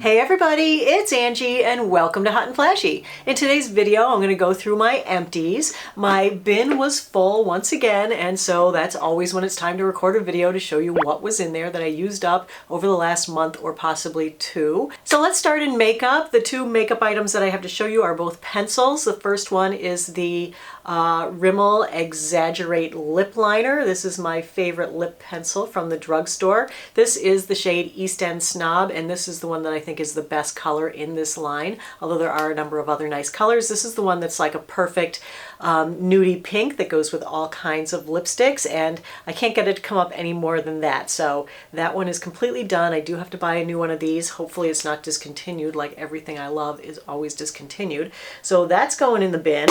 Hey everybody, it's Angie and welcome to Hot and Flashy. In today's video, I'm going to go through my empties. My bin was full once again, and so that's always when it's time to record a video to show you what was in there that I used up over the last month or possibly two. So let's start in makeup. The two makeup items that I have to show you are both pencils. The first one is the Rimmel Exaggerate Lip Liner. This is my favorite lip pencil from the drugstore. This is the shade East End Snob, and this is the one that I think is the best color in this line, although there are a number of other nice colors. This is the one that's like a perfect nudie pink that goes with all kinds of lipsticks, and I can't get it to come up any more than that. So that one is completely done. I do have to buy a new one of these. Hopefully it's not discontinued, like everything I love is always discontinued. So that's going in the bin.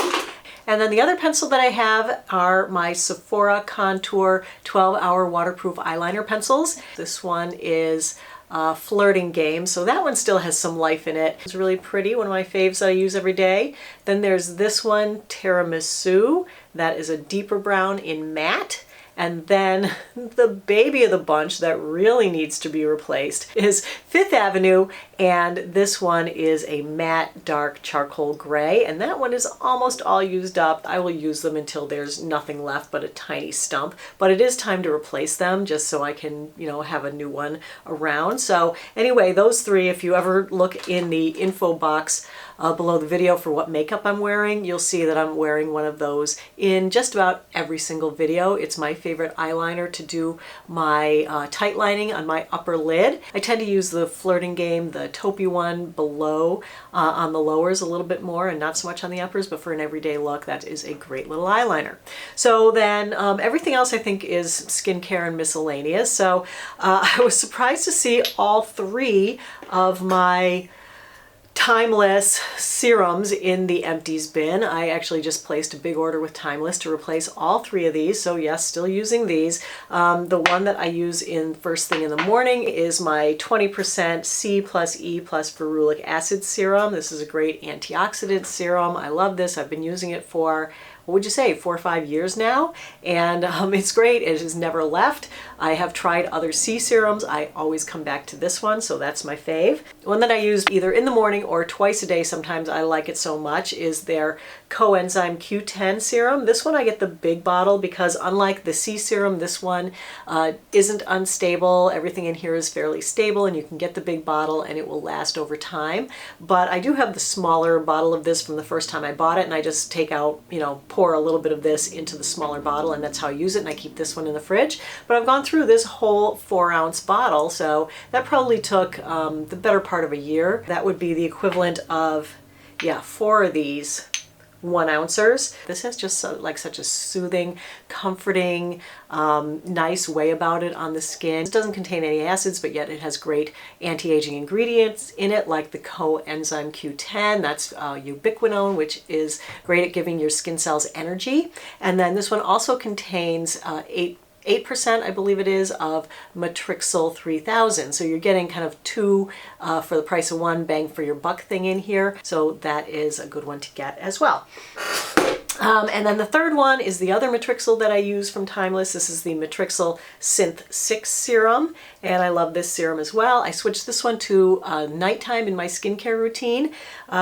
And then the other pencil that I have are my Sephora Contour 12-Hour Waterproof Eyeliner pencils. This one is Flirting Game, so that one still has some life in it. It's really pretty, one of my faves that I use every day. Then there's this one, Tiramisu. That is a deeper brown in matte. And then the baby of the bunch that really needs to be replaced is Fifth Avenue, and this one is a matte dark charcoal gray, and that one is almost all used up. I will use them until there's nothing left but a tiny stump, but it is time to replace them just so I can, you know, have a new one around. So anyway, those three, if you ever look in the info box below the video for what makeup I'm wearing, you'll see that I'm wearing one of those in just about every single video. It's my favorite eyeliner to do my tight lining on my upper lid. I tend to use the Flirting Game, the taupey one, below on the lowers a little bit more and not so much on the uppers, but for an everyday look, that is a great little eyeliner. So then everything else I think is skincare and miscellaneous. So I was surprised to see all three of my Timeless serums in the empties bin. I actually just placed a big order with Timeless to replace all three of these, so yes, still using these. The one that I use in first thing in the morning is my 20% C plus E plus ferulic acid serum. This is a great antioxidant serum. I love this. I've been using it for, what would you say, 4 or 5 years now, and it's great. It has never left. I have tried other C serums. I always come back to this one, so that's my fave. One that I use either in the morning or twice a day, sometimes I like it so much, is their coenzyme Q10 serum. This one I get the big bottle because unlike the C serum, this one isn't unstable. Everything in here is fairly stable, and you can get the big bottle and it will last over time. But I do have the smaller bottle of this from the first time I bought it, and I just take out, you know, pour a little bit of this into the smaller bottle, and that's how I use it, and I keep this one in the fridge. But I've gone through this whole 4-ounce bottle, so that probably took the better part of a year. That would be the equivalent of, yeah, 4 of these 1-ouncers. This has just like such a soothing, comforting, nice way about it on the skin. It doesn't contain any acids, but yet it has great anti-aging ingredients in it, like the coenzyme Q10. That's ubiquinone, which is great at giving your skin cells energy. And then this one also contains 8%, I believe it is, of Matrixyl 3000. So you're getting kind of 2 for the price of 1, bang for your buck thing in here. So that is a good one to get as well. And then the third one is the other Matrixyl that I use from Timeless. This is the Matrixyl Synth 6 serum, and I love this serum as well. I switched this one to nighttime in my skincare routine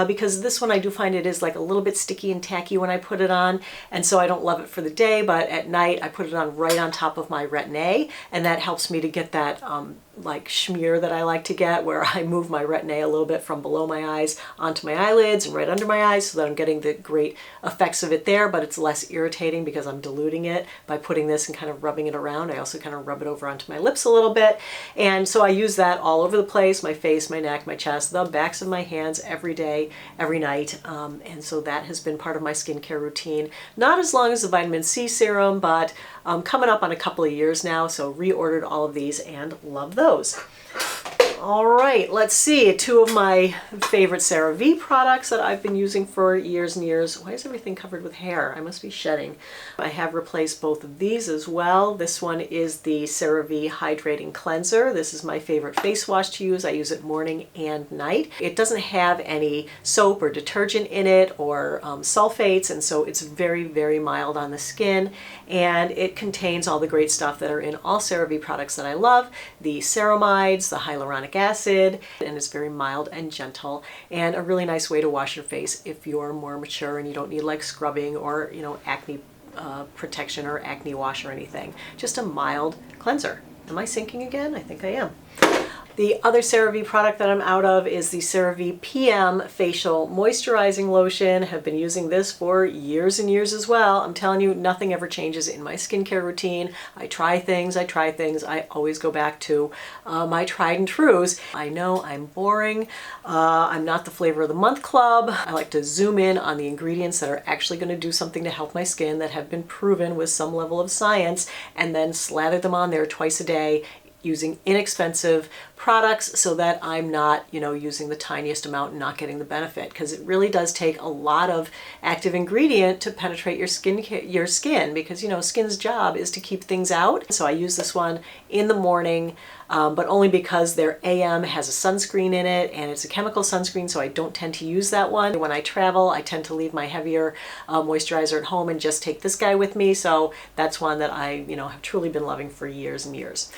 because this one I do find it is like a little bit sticky and tacky when I put it on, and so I don't love it for the day, but at night I put it on right on top of my Retin-A, and that helps me to get that like schmear that I like to get, where I move my Retin-A a little bit from below my eyes onto my eyelids and right under my eyes, so that I'm getting the great effects of it there, but it's less irritating because I'm diluting it by putting this and kind of rubbing it around. I also kind of rub it over onto my lips a little bit, and so I use that all over the place, my face, my neck, my chest, the backs of my hands, every day, every night, and so that has been part of my skincare routine. Not as long as the vitamin C serum, but coming up on a couple of years now, so reordered all of these and love those. All right, let's see, 2 of my favorite CeraVe products that I've been using for years and years. Why is everything covered with hair? I must be shedding. I have replaced both of these as well. This one is the CeraVe Hydrating Cleanser. This is my favorite face wash to use. I use it morning and night. It doesn't have any soap or detergent in it or sulfates, and so it's very, very mild on the skin, and it contains all the great stuff that are in all CeraVe products that I love. The ceramides, the hyaluronic hyaluronic acid, and it's very mild and gentle, and a really nice way to wash your face if you're more mature and you don't need like scrubbing or, you know, acne protection or acne wash or anything. Just a mild cleanser. Am I sinking again? I think I am. The other CeraVe product that I'm out of is the CeraVe PM Facial Moisturizing Lotion. Have been using this for years and years as well. I'm telling you, nothing ever changes in my skincare routine. I try things. I always go back to my tried and trues. I know I'm boring. I'm not the flavor of the month club. I like to zoom in on the ingredients that are actually going to do something to help my skin, that have been proven with some level of science, and then slather them on there twice a day using inexpensive products so that I'm not, you know, using the tiniest amount and not getting the benefit, because it really does take a lot of active ingredient to penetrate your skin, because, you know, skin's job is to keep things out. So I use this one in the morning, but only because their AM has a sunscreen in it, and it's a chemical sunscreen, so I don't tend to use that one. When I travel, I tend to leave my heavier moisturizer at home and just take this guy with me. So that's one that I, you know, have truly been loving for years and years.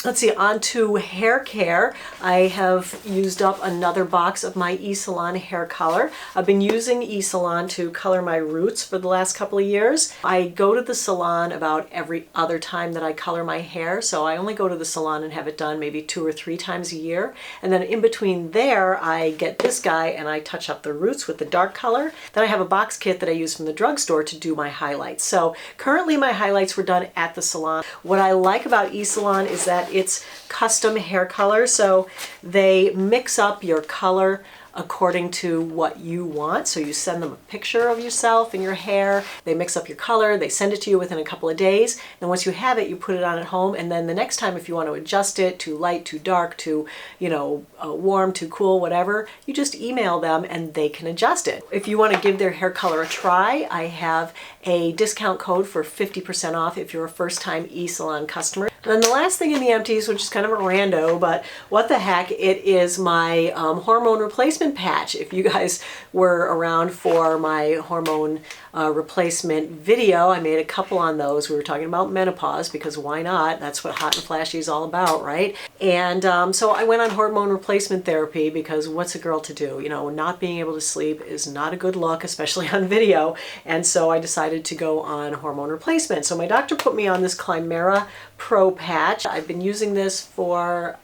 Let's see, on to hair care. I have used up another box of my eSalon hair color. I've been using eSalon to color my roots for the last couple of years. I go to the salon about every other time that I color my hair, so I only go to the salon and have it done maybe 2 or 3 times a year. And then in between there, I get this guy and I touch up the roots with the dark color. Then I have a box kit that I use from the drugstore to do my highlights. So currently my highlights were done at the salon. What I like about eSalon is that it's custom hair color, so they mix up your color according to what you want. So you send them a picture of yourself and your hair, they mix up your color, they send it to you within a couple of days, and once you have it, you put it on at home, and then the next time if you want to adjust it to light, too dark, to, you know, warm, too cool, whatever, you just email them and they can adjust it. If you want to give their hair color a try, I have a discount code for 50% off if you're a first-time eSalon customer. And then the last thing in the empties, which is kind of a rando, but what the heck, it is my hormone replacement patch. If you guys were around for my hormone replacement video, I made a couple on those. We were talking about menopause, because why not? That's what Hot and Flashy is all about, right? And so I went on hormone replacement therapy, because what's a girl to do? You know, not being able to sleep is not a good look, especially on video. And so I decided to go on hormone replacement. So my doctor put me on this Climara Pro Patch. I've been using this for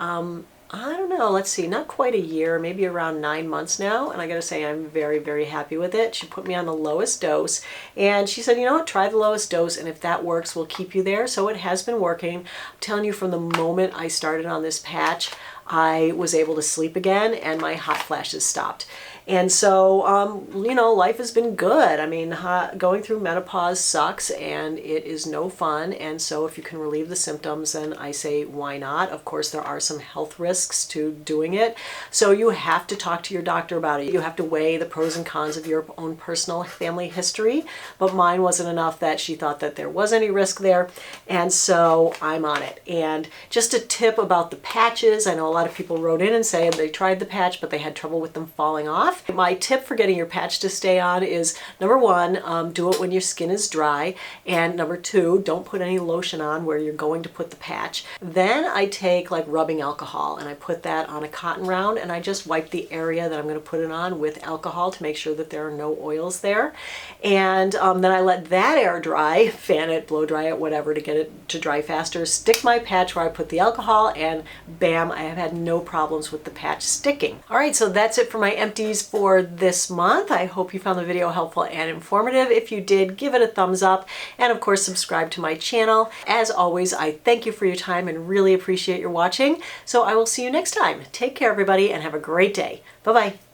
I don't know, let's see, not quite a year, maybe around 9 months now, and I gotta say I'm very, very happy with it. She put me on the lowest dose, and she said, you know what, try the lowest dose, and if that works, we'll keep you there. So it has been working. I'm telling you, from the moment I started on this patch, I was able to sleep again, and my hot flashes stopped. And so, you know, life has been good. I mean, going through menopause sucks, and it is no fun. And so if you can relieve the symptoms, then I say, why not? Of course, there are some health risks to doing it. So you have to talk to your doctor about it. You have to weigh the pros and cons of your own personal family history. But mine wasn't enough that she thought that there was any risk there. And so I'm on it. And just a tip about the patches. I know a lot of people wrote in and said they tried the patch, but they had trouble with them falling off. My tip for getting your patch to stay on is, number 1, do it when your skin is dry, and number 2, don't put any lotion on where you're going to put the patch. Then I take like rubbing alcohol and I put that on a cotton round, and I just wipe the area that I'm going to put it on with alcohol to make sure that there are no oils there. And then I let that air dry, fan it, blow dry it, whatever, to get it to dry faster, stick my patch where I put the alcohol, and bam, I have had no problems with the patch sticking. All right, so that's it for my empties for this month. I hope you found the video helpful and informative. If you did, give it a thumbs up, and of course subscribe to my channel. As always, I thank you for your time and really appreciate your watching. So I will see you next time. Take care, everybody, and have a great day. Bye-bye.